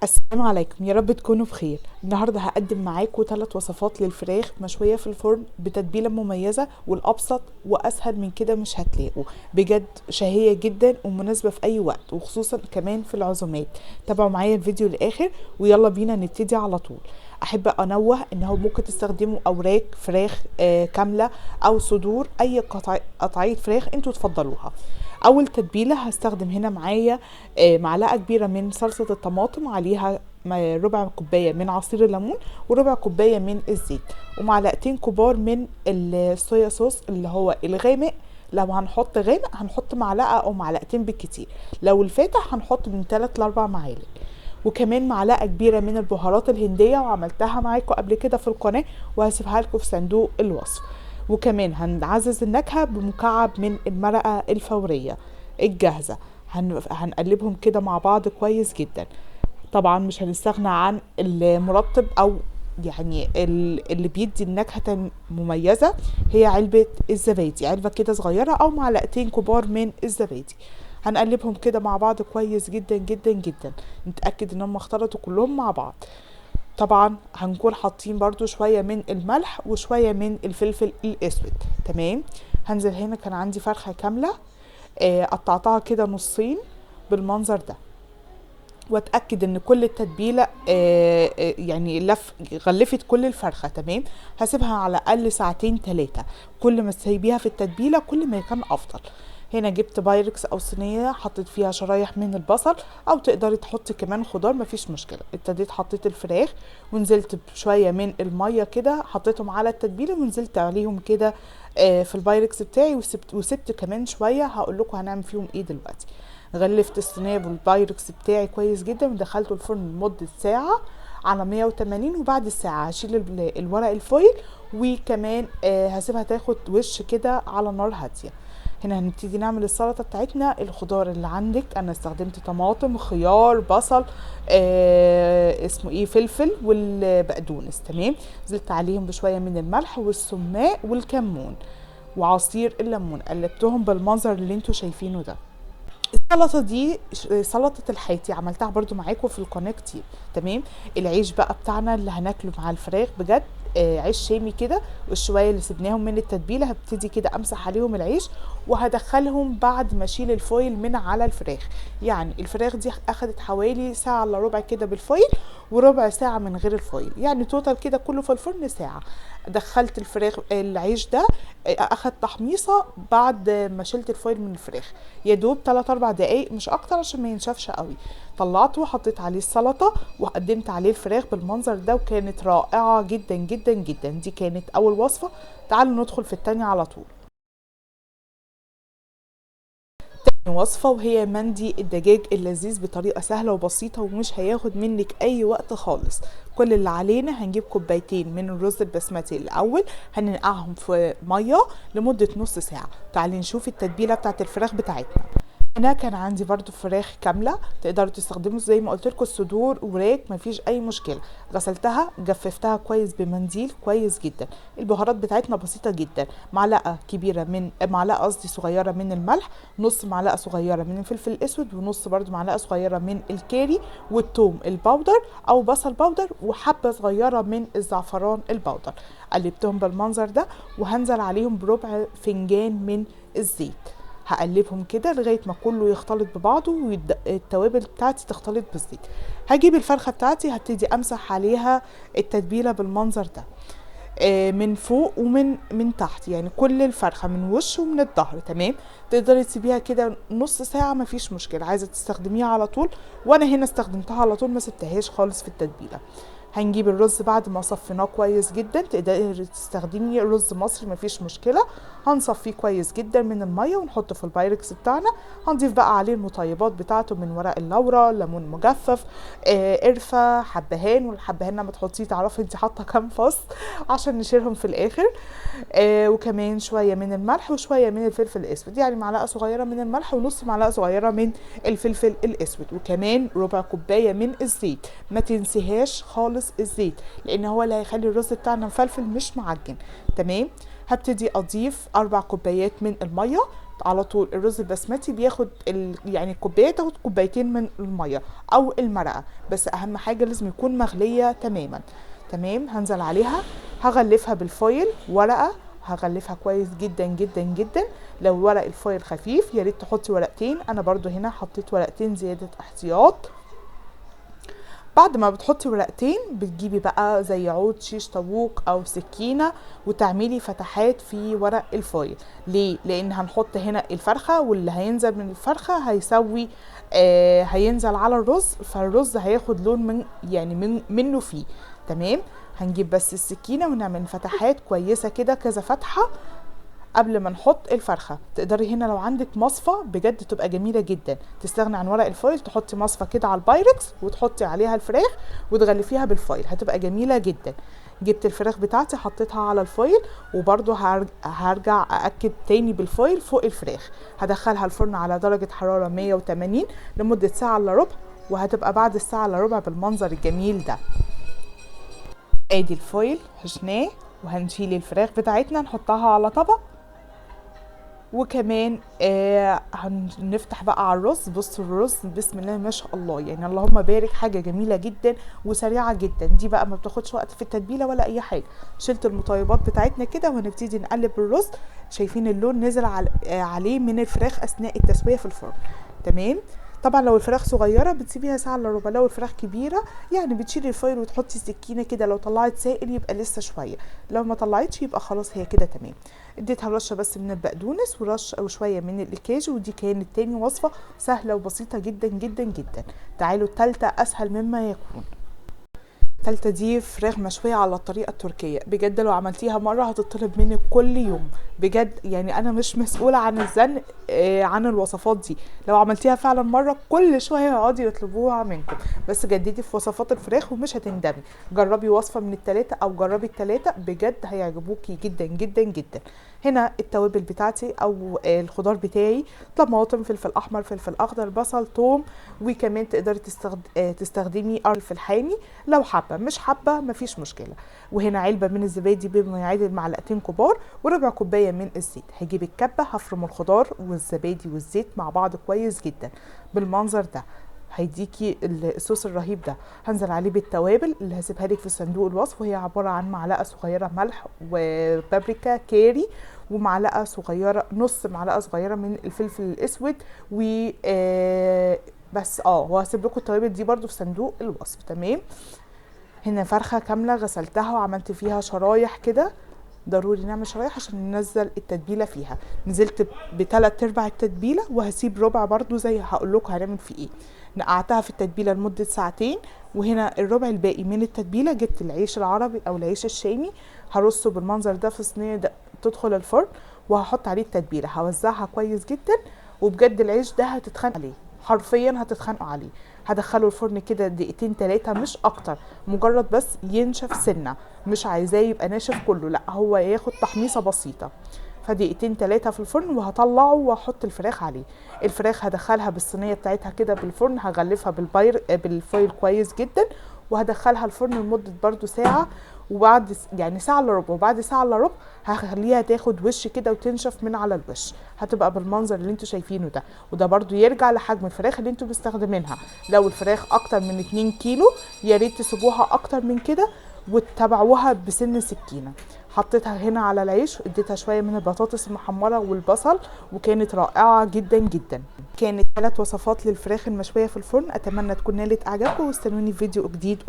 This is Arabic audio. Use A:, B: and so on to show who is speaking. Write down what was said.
A: السلام عليكم، يا رب تكونوا بخير. النهارده هقدم معاكم 3 وصفات للفراخ مشويه في الفرن بتتبيله مميزه، والابسط واسهل من كده مش هتلاقوا. بجد شهيه جدا ومناسبه في اي وقت، وخصوصا كمان في العزومات. تابعوا معايا الفيديو للاخر ويلا بينا نبتدي على طول. احب انوه ان هو ممكن تستخدموا اوراق فراخ كامله، او صدور اي قطعيه فراخ انتوا تفضلوها. اول تتبيله هستخدم هنا معايا معلقه كبيره من صلصه الطماطم، عليها ربع كوبايه من عصير الليمون، وربع كوبايه من الزيت، ومعلقتين كبار من الصويا صوص اللي هو الغامق. لو هنحط غامق هنحط معلقه او معلقتين بالكتير، لو الفاتح هنحط من 3 ل 4 معالق. وكمان معلقه كبيره من البهارات الهنديه، وعملتها معاكم قبل كده في القناه وهسيبها لكم في صندوق الوصف. وكمان هنعزز النكهه بمكعب من المرقه الفوريه الجاهزه. هنقلبهم كده مع بعض كويس جدا. طبعا مش هنستغنى عن المرطب، او يعني اللي بيدي النكهة مميزة، هي علبة الزبادي، علبة كده صغيرة او معلقتين كبار من الزبادي. هنقلبهم كده مع بعض كويس جدا جدا جدا، نتأكد ان هم اختلطوا كلهم مع بعض. طبعا هنكون حاطين برضو شوية من الملح وشوية من الفلفل الاسود. تمام. هنزل هنا كان عندي فرخة كاملة، قطعتها كده نصين بالمنظر ده، واتاكد ان كل التتبيله يعني غلفت كل الفرخه. تمام. هسيبها على الاقل ساعتين 3، كل ما تسيبيها في التتبيله كل ما كان افضل. هنا جبت بايركس او صينيه، حطيت فيها شرايح من البصل، او تقدري تحطي كمان خضار مفيش مشكله. ابتديت حطيت الفراخ ونزلت بشويه من الميه كده، حطيتهم على التتبيله ونزلت عليهم كده في البايركس بتاعي، وسبت كمان شويه. هقول لكم هنعمل فيهم ايه دلوقتي. غلفت الصينيه بالبايركس بتاعي كويس جدا، ودخلته الفرن لمده ساعه على 180. وبعد الساعه هشيل الورق الفويل، وكمان هسيبها تاخد وش كده على نار هاديه. هنا هنبتدي نعمل السلطه بتاعتنا. الخضار اللي عندك، انا استخدمت طماطم، خيار، بصل، اسمه ايه، فلفل، والبقدونس. تمام. نزلت عليهم بشويه من الملح والسماق والكمون وعصير الليمون، قلبتهم بالمنظر اللي انتوا شايفينه ده. السلطه دي سلطه الحياتي، عملتها برضو معاكم في القناه كتير. تمام. العيش بقى بتاعنا اللي هناكله مع الفراخ بجد عيش شامي كده، والشويه اللي سبناهم من التتبيله هبتدي كده امسح عليهم العيش، وهدخلهم بعد ما اشيل الفويل من على الفراخ. يعني الفراخ دي اخدت حوالي ساعه الا ربع كده بالفويل، وربع ساعه من غير الفويل، يعني توتال كده كله في الفرن ساعه. دخلت الفراخ العيش ده اخد تحميصه بعد ما شلت الفويل من الفراخ، يا دوب 3 4 دقايق مش اكتر عشان ما ينشفش قوي. طلعته وحطيت عليه السلطه، وقدمت عليه الفراخ بالمنظر ده، وكانت رائعه جدا جدا جدا. دي كانت اول وصفه. تعالوا ندخل في التانية على طول. وصفة وهي مندي الدجاج اللذيذ بطريقة سهلة وبسيطة، ومش هياخد منك أي وقت خالص. كل اللي علينا هنجيب كوبايتين من الرز البسمتي الأول، هننقعهم في مية لمدة نص ساعة. تعالي نشوف التتبيلة بتاعت الفراخ بتاعتنا. انا كان عندي برضو فراخ كامله، تقدروا تستخدموا زي ما قلت لكم الصدور وراك، مفيش اي مشكله. غسلتها جففتها كويس بمنديل كويس جدا. البهارات بتاعتنا بسيطه جدا، معلقه قصدي صغيره من الملح، نص معلقه صغيره من الفلفل الاسود، ونص برضو معلقه صغيره من الكاري، والثوم البودر او بصل بودر، وحبه صغيره من الزعفران البودر. قلبتهم بالمنظر ده، وهنزل عليهم بربع فنجان من الزيت. هقلبهم كده لغايه ما كله يختلط ببعضه، والتوابل بتاعتي تختلط بالزيت. هجيب الفرخه بتاعتي، هبتدي امسح عليها التتبيله بالمنظر ده، من فوق ومن تحت، يعني كل الفرخه من وش ومن الظهر. تمام. تقدري تسيبيها كده نص ساعه مفيش مشكله، عايزه تستخدميها على طول، وانا هنا استخدمتها على طول ما سبتهاش خالص في التتبيله. هنجيب الرز بعد ما صفيناه كويس جدا، تقدري تستخدمي رز مصري مفيش مشكله. هنصفيه كويس جدا من الميه ونحطه في البايركس بتاعنا. هنضيف بقى عليه المطيبات بتاعته من ورق اللورا، ليمون مجفف، قرفه، حبهان. والحبهان لما تحطيه تعرفي انت حاطه كام فص عشان نشيلهم في الاخر. وكمان شويه من الملح وشويه من الفلفل الاسود، يعني معلقه صغيره من الملح ونص معلقه صغيره من الفلفل الاسود، وكمان ربع كوبايه من الزيت. ما تنسيهاش خالص الزيت، لان هو اللي هيخلي الرز بتاعنا مفلفل مش معجن. تمام. هبتدي اضيف 4 كوبايات من الميه، على طول الرز البسمتي بياخد يعني الكوبايه تاخد كوبايتين من الميه او المرقه، بس اهم حاجه لازم يكون مغليه تماما. تمام، هنزل عليها هغلفها بالفويل ورقه، هغلفها كويس جدا جدا جدا. لو ورق الفويل خفيف يا ريت تحطي ورقتين، انا برضو هنا حطيت ورقتين زياده احتياط. بعد ما بتحطي ورقتين بتجيبي بقى زي عود شيش طاووق او سكينه وتعملي فتحات في ورق الفويل. ليه؟ لان هنحط هنا الفرخه، واللي هينزل من الفرخه هيسوي هينزل على الرز، فالرز هياخد لون من يعني منه فيه. تمام، هنجيب بس السكينه ونعمل فتحات كويسه كده كذا فتحه قبل ما نحط الفرخه. تقدري هنا لو عندك مصفى بجد تبقى جميله جدا، تستغني عن ورق الفويل، تحطي مصفى كده على البايركس وتحطي عليها الفراخ وتغلفيها بالفويل، هتبقى جميله جدا. جبت الفراخ بتاعتي حطيتها على الفويل، وبرده هرجع ااكد تاني بالفويل فوق الفراخ. هدخلها الفرن على درجه حراره 180 لمده ساعه الا ربع، وهتبقى بعد الساعه الا ربع بالمنظر الجميل ده. ادي الفويل حشناه، وهنشيل الفراخ بتاعتنا نحطها على طبق. وكمان هنفتح بقى على الرز. بصوا الرز بسم الله ما شاء الله، يعني اللهم بارك، حاجه جميله جدا وسريعه جدا. دي بقى ما بتاخدش وقت في التتبيله ولا اي حاجه. شلت المطيبات بتاعتنا كده وهنبتدي نقلب الرز. شايفين اللون نزل عليه من الفراخ اثناء التسويه في الفرن. تمام، طبعا لو الفراخ صغيره بتسيبيها ساعه الا ربع، لو الفراخ كبيره يعني بتشيلي الفويل وتحطي سكينه كده، لو طلعت سائل يبقى لسه شويه، لو ما طلعتش يبقى خلاص هي كده تمام. اديتها رشه بس من البقدونس ورشه وشويه من الكاجو، ودي كانت تاني وصفه سهله وبسيطه جدا جدا جدا. تعالوا التالتة اسهل مما يكون. التالتة دي فراخ مشوية على الطريقة التركية. بجد لو عملتيها مرة هتطلب منك كل يوم، بجد يعني انا مش مسؤولة عن الزن عن الوصفات دي. لو عملتيها فعلا مرة كل شوية هيقعدوا يطلبوها منكم، بس جددي في وصفات الفراخ ومش هتندمي. جربي وصفة من التلاتة او جربي التلاتة، بجد هيعجبوكي جدا جدا جدا. هنا التوابل بتاعتي او الخضار بتاعي: طماطم، فلفل احمر، فلفل اخضر، بصل، ثوم، وكمان تقدري تستخدمي فلفل حامي لو حابه، مش حابه مفيش مشكله. وهنا علبه من الزبادي بما يعادل معلقتين كبار، وربع كوبايه من الزيت. هجيب الكبه هفرم الخضار والزبادي والزيت مع بعض كويس جدا بالمنظر ده، هيديكي الصوص الرهيب ده. هنزل عليه بالتوابل اللي هسيبها لك في صندوق الوصف، وهي عباره عن معلقه صغيره ملح وبابريكا كاري، ومعلقه صغيره، نص معلقه صغيره من الفلفل الاسود، و بس وهسيب لكم التوابل دي برده في صندوق الوصف. تمام، هنا فرخه كامله غسلتها وعملت فيها شرايح كده، ضروري نعمل شرايح عشان ننزل التتبيله فيها. نزلت بثلاث ارباع التتبيله، وهسيب ربع برده زي هقول لكم هنعمل فيه ايه. نقعتها في التتبيله لمده ساعتين، وهنا الربع الباقي من التتبيله جبت العيش العربي او العيش الشامي، هرصه بالمنظر ده في صينيه تدخل الفرن، وهحط عليه التتبيله، هوزعها كويس جدا. وبجد العيش ده هتتخانق عليه، حرفيا هتتخانقوا عليه. هدخله الفرن كده دقيقتين 3 مش اكتر، مجرد بس ينشف سنه، مش عايزاه يبقى ناشف كله، لا هو ياخد تحميصه بسيطه. فدقيقتين 3 في الفرن، وهطلعه واحط الفراخ عليه. الفراخ هدخلها بالصينيه بتاعتها كده بالفرن، هغلفها بالفويل كويس جدا، وهدخلها الفرن لمده برده ساعه، وبعد يعني ساعه الا ربع، وبعد ساعه الا ربع هخليها تاخد وش كده وتنشف من على الوش، هتبقى بالمنظر اللي انتوا شايفينه ده. وده برده يرجع لحجم الفراخ اللي انتوا مستخدمينها. لو الفراخ اكتر من 2 كيلو يا ريت تسيبوها اكتر من كده وتتابعوها بسن سكينه. حطيتها هنا على العيش، اديتها شويه من البطاطس المحمره والبصل، وكانت رائعه جدا جدا. كانت 3 وصفات للفراخ المشويه في الفرن، اتمنى تكون نالت اعجابكم، واستنوني في فيديو جديد.